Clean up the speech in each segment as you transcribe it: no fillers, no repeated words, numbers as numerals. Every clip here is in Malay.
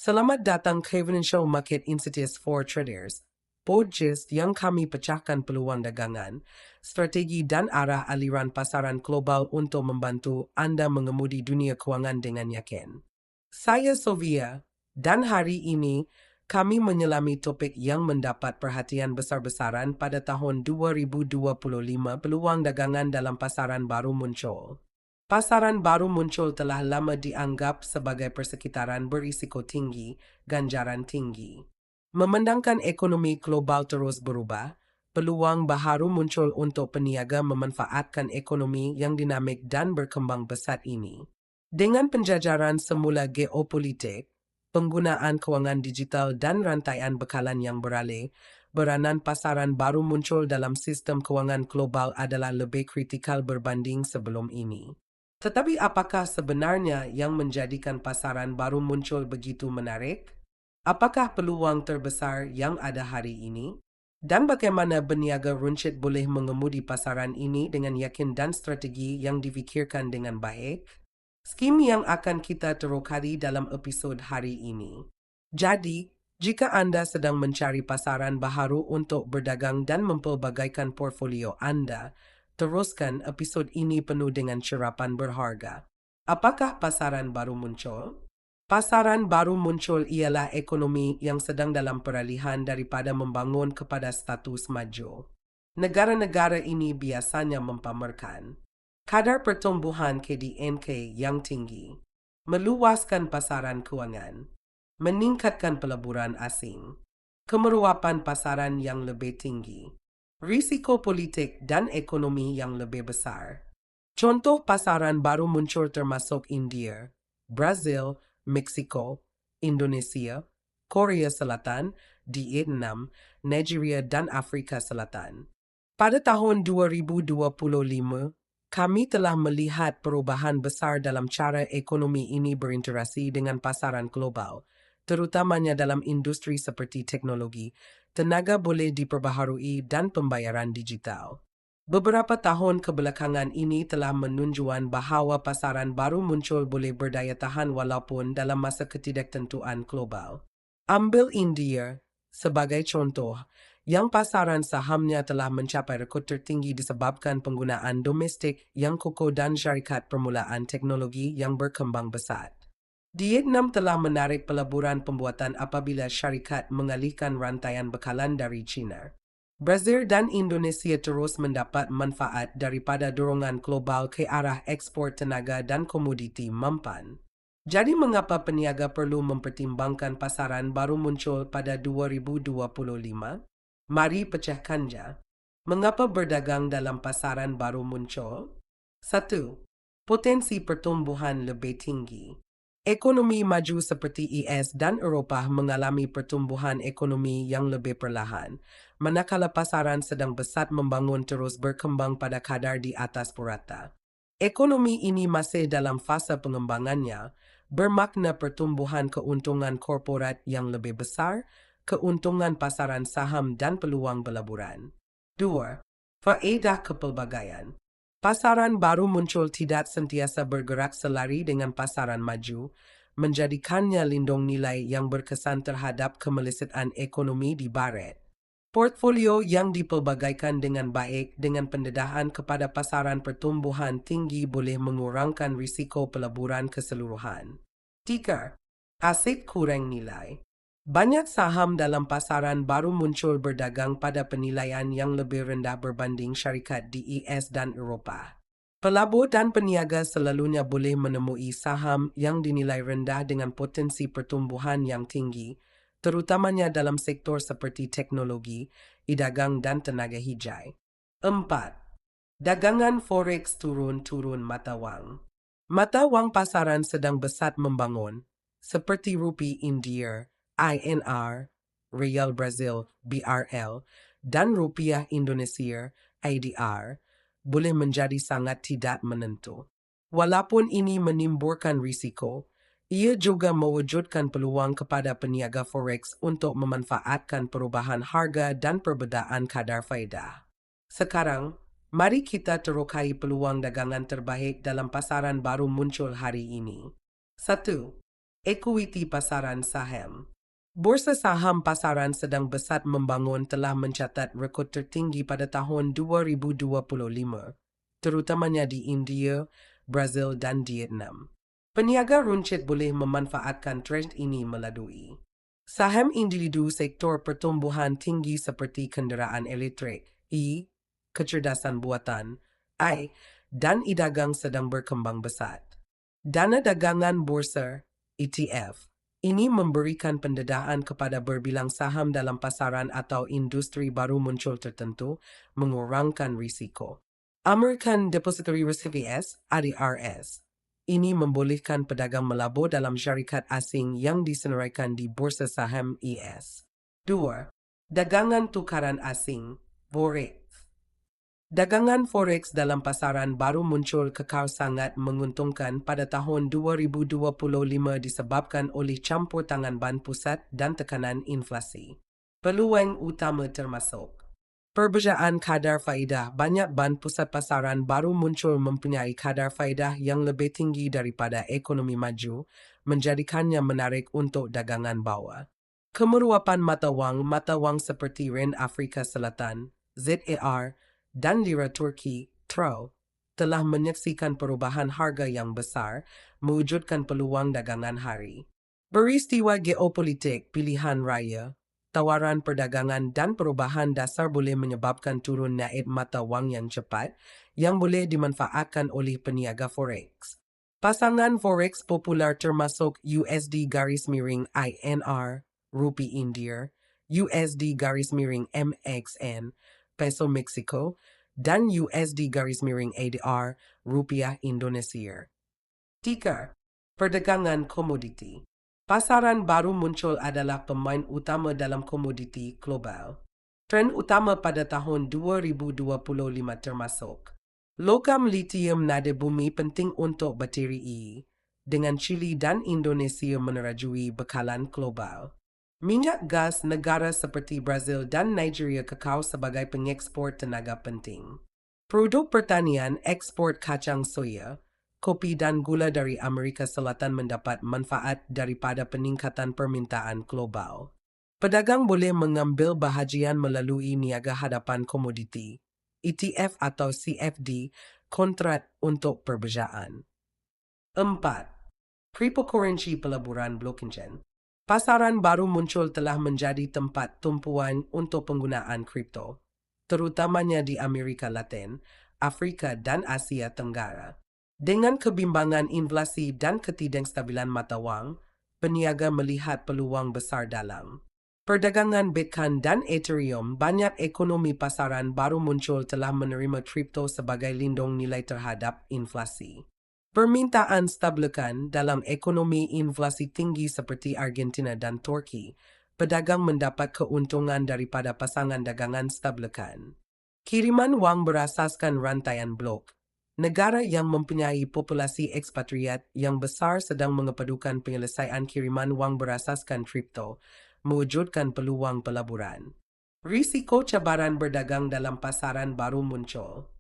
Selamat datang ke Financial Market Insights for Traders, podcast yang kami pecahkan peluang dagangan, strategi dan arah aliran pasaran global untuk membantu Anda mengemudi dunia keuangan dengan yakin. Saya Sofia, dan hari ini kami menyelami topik yang mendapat perhatian besar-besaran pada tahun 2025, peluang dagangan dalam pasaran baru muncul. Pasaran baru muncul telah lama dianggap sebagai persekitaran berisiko tinggi, ganjaran tinggi. Memandangkan ekonomi global terus berubah, peluang baharu muncul untuk peniaga memanfaatkan ekonomi yang dinamik dan berkembang pesat ini. Dengan penjajaran semula geopolitik, penggunaan kewangan digital dan rantaian bekalan yang beralih, peranan pasaran baru muncul dalam sistem kewangan global adalah lebih kritikal berbanding sebelum ini. Tetapi apakah sebenarnya yang menjadikan pasaran baru muncul begitu menarik? Apakah peluang terbesar yang ada hari ini? Dan bagaimana berniaga runcit boleh mengemudi pasaran ini dengan yakin dan strategi yang difikirkan dengan baik? Skim yang akan kita terokari dalam episod hari ini. Jadi, jika Anda sedang mencari pasaran baharu untuk berdagang dan mempelbagaikan portfolio Anda, teruskan episod ini penuh dengan cerapan berharga. Apakah pasaran baru muncul? Pasaran baru muncul ialah ekonomi yang sedang dalam peralihan daripada membangun kepada status maju. Negara-negara ini biasanya mempamerkan kadar pertumbuhan KDNK yang tinggi, meluaskan pasaran keuangan, meningkatkan peleburan asing, kemeruapan pasaran yang lebih tinggi, risiko politik dan ekonomi yang lebih besar. Contoh pasaran baru muncul termasuk India, Brazil, Meksiko, Indonesia, Korea Selatan, Vietnam, Nigeria dan Afrika Selatan. Pada tahun 2025, kami telah melihat perubahan besar dalam cara ekonomi ini berinteraksi dengan pasaran global, terutamanya dalam industri seperti teknologi, tenaga boleh diperbaharui dan pembayaran digital. Beberapa tahun kebelakangan ini telah menunjukkan bahawa pasaran baru muncul boleh berdaya tahan walaupun dalam masa ketidaktentuan global. Ambil India sebagai contoh, yang pasaran sahamnya telah mencapai rekod tertinggi disebabkan penggunaan domestik yang kokoh dan syarikat permulaan teknologi yang berkembang pesat. Vietnam telah menarik peleburan pembuatan apabila syarikat mengalihkan rantaian bekalan dari China. Brazil dan Indonesia terus mendapat manfaat daripada dorongan global ke arah ekspor tenaga dan komoditi mempan. Jadi mengapa peniaga perlu mempertimbangkan pasaran baru muncul pada 2025? Mari pecahkannya. Mengapa berdagang dalam pasaran baru muncul? 1. Potensi pertumbuhan lebih tinggi. Ekonomi maju seperti US dan Eropah mengalami pertumbuhan ekonomi yang lebih perlahan, manakala pasaran sedang pesat membangun terus berkembang pada kadar di atas purata. Ekonomi ini masih dalam fasa pengembangannya, bermakna pertumbuhan keuntungan korporat yang lebih besar, keuntungan pasaran saham dan peluang peleburan. 2. Faedah kepelbagaian. Pasaran baru muncul tidak sentiasa bergerak selari dengan pasaran maju, menjadikannya lindung nilai yang berkesan terhadap kemelesatan ekonomi di barat. Portfolio yang dipelbagaikan dengan baik dengan pendedahan kepada pasaran pertumbuhan tinggi boleh mengurangkan risiko peleburan keseluruhan. 3. Aset kurang nilai. Banyak saham dalam pasaran baru muncul berdagang pada penilaian yang lebih rendah berbanding syarikat di US dan Eropah. Pelabur dan peniaga selalunya boleh menemui saham yang dinilai rendah dengan potensi pertumbuhan yang tinggi, terutamanya dalam sektor seperti teknologi, dagang dan tenaga hijau. 4. Dagangan forex turun-turun mata wang. Mata wang pasaran sedang pesat membangun, seperti rupiah India, INR, Real Brazil, BRL, dan rupiah Indonesia, ADR, boleh menjadi sangat tidak menentu. Walaupun ini menimbulkan risiko, ia juga mewujudkan peluang kepada peniaga forex untuk memanfaatkan perubahan harga dan perbedaan kadar faedah. Sekarang, mari kita terokai peluang dagangan terbaik dalam pasaran baru muncul hari ini. 1. Equity pasaran saham. Bursa saham pasaran sedang besar membangun telah mencatat rekod tertinggi pada tahun 2025, terutamanya di India, Brazil dan Vietnam. Peniaga runcit boleh memanfaatkan trend ini melalui saham individu sektor pertumbuhan tinggi seperti kenderaan elektrik, kecerdasan buatan, dan dagang sedang berkembang pesat. Dana dagangan bursa, ETF. Ini memberikan pendedaan kepada berbilang saham dalam pasaran atau industri baru muncul tertentu, mengurangkan risiko. American Depository Receipts (ADRS). Ini membolehkan pedagang melabur dalam syarikat asing yang disenaraikan di bursa saham ES. 2. Dagangan tukaran asing, Forex. Dagangan forex dalam pasaran baru muncul kekal sangat menguntungkan pada tahun 2025 disebabkan oleh campur tangan Bank Pusat dan tekanan inflasi. Peluang utama termasuk perbezaan kadar faedah. Banyak Bank Pusat pasaran baru muncul mempunyai kadar faedah yang lebih tinggi daripada ekonomi maju, menjadikannya menarik untuk dagangan bawah. Kemeruapan mata wang seperti Rand Afrika Selatan, ZAR, dan lira Turki, TRY, telah menyaksikan perubahan harga yang besar, mewujudkan peluang dagangan hari. Peristiwa geopolitik, pilihan raya, tawaran perdagangan dan perubahan dasar boleh menyebabkan turun naik mata wang yang cepat, yang boleh dimanfaatkan oleh peniaga forex. Pasangan forex popular termasuk USD-INR, Rupiah India, USD-MXN, Peso Mexico, dan USD-ADR, Rupiah Indonesia. 3. Perdagangan komoditi. Pasaran baru muncul adalah pemain utama dalam komoditi global. Trend utama pada tahun 2025 termasuk logam lithium nada bumi penting untuk bateri dengan Chile dan Indonesia menerajui bekalan global. Minyak gas negara seperti Brazil dan Nigeria kekal sebagai pengekspor tenaga penting. Produk pertanian ekspor kacang soya, kopi dan gula dari Amerika Selatan mendapat manfaat daripada peningkatan permintaan global. Pedagang boleh mengambil bahagian melalui niaga hadapan komoditi, ETF atau CFD, kontrak untuk perbezaan. 4. Cryptocurrency pelaburan blockchain. Pasaran baru muncul telah menjadi tempat tumpuan untuk penggunaan kripto, terutamanya di Amerika Latin, Afrika dan Asia Tenggara. Dengan kebimbangan inflasi dan ketidakstabilan mata wang, peniaga melihat peluang besar dalam perdagangan Bitcoin dan Ethereum. Banyak ekonomi pasaran baru muncul telah menerima kripto sebagai lindung nilai terhadap inflasi. Permintaan stabilkan dalam ekonomi inflasi tinggi seperti Argentina dan Turki. Pedagang mendapat keuntungan daripada pasangan dagangan stabilkan. Kiriman wang berasaskan rantaian blok. Negara yang mempunyai populasi ekspatriat yang besar sedang mengepadukan penyelesaian kiriman wang berasaskan kripto, mewujudkan peluang pelaburan. Risiko cabaran berdagang dalam pasaran baru muncul.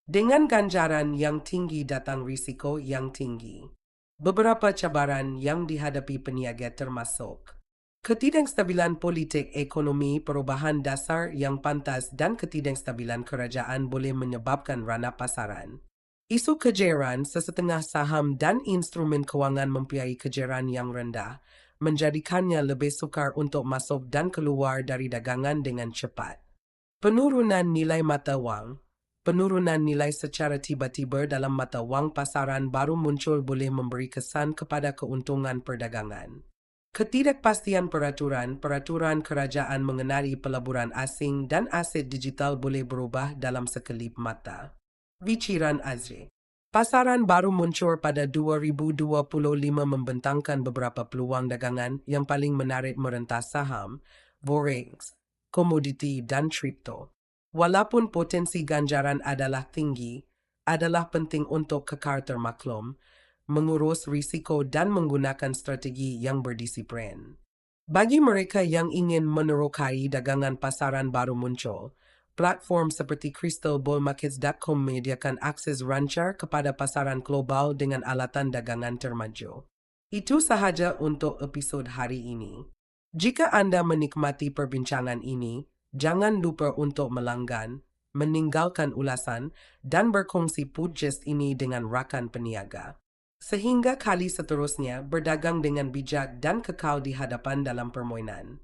Dengan ganjaran yang tinggi datang risiko yang tinggi. Beberapa cabaran yang dihadapi peniaga termasuk ketidakstabilan politik ekonomi, perubahan dasar yang pantas dan ketidakstabilan kerajaan boleh menyebabkan ranah pasaran. Isu kejeran sesetengah saham dan instrumen kewangan mempunyai kejeran yang rendah, menjadikannya lebih sukar untuk masuk dan keluar dari dagangan dengan cepat. Penurunan nilai mata wang. Penurunan nilai secara tiba-tiba dalam mata wang pasaran baru muncul boleh memberi kesan kepada keuntungan perdagangan. Ketidakpastian peraturan kerajaan mengenai pelaburan asing dan aset digital boleh berubah dalam sekelip mata. Binciran Azri. Pasaran baru muncul pada 2025 membentangkan beberapa peluang dagangan yang paling menarik merentas saham, forex, komoditi dan kripto. Walaupun potensi ganjaran adalah tinggi, adalah penting untuk kekal termaklum, mengurus risiko dan menggunakan strategi yang berdisiplin. Bagi mereka yang ingin menerokai dagangan pasaran baru muncul, platform seperti crystalballmarkets.com menyediakan akses lancar kepada pasaran global dengan alatan dagangan termaju. Itu sahaja untuk episode hari ini. Jika Anda menikmati perbincangan ini, jangan lupa untuk melanggan, meninggalkan ulasan, dan berkongsi podcast ini dengan rakan peniaga. Sehingga kali seterusnya berdagang dengan bijak dan kekal di hadapan dalam permainan.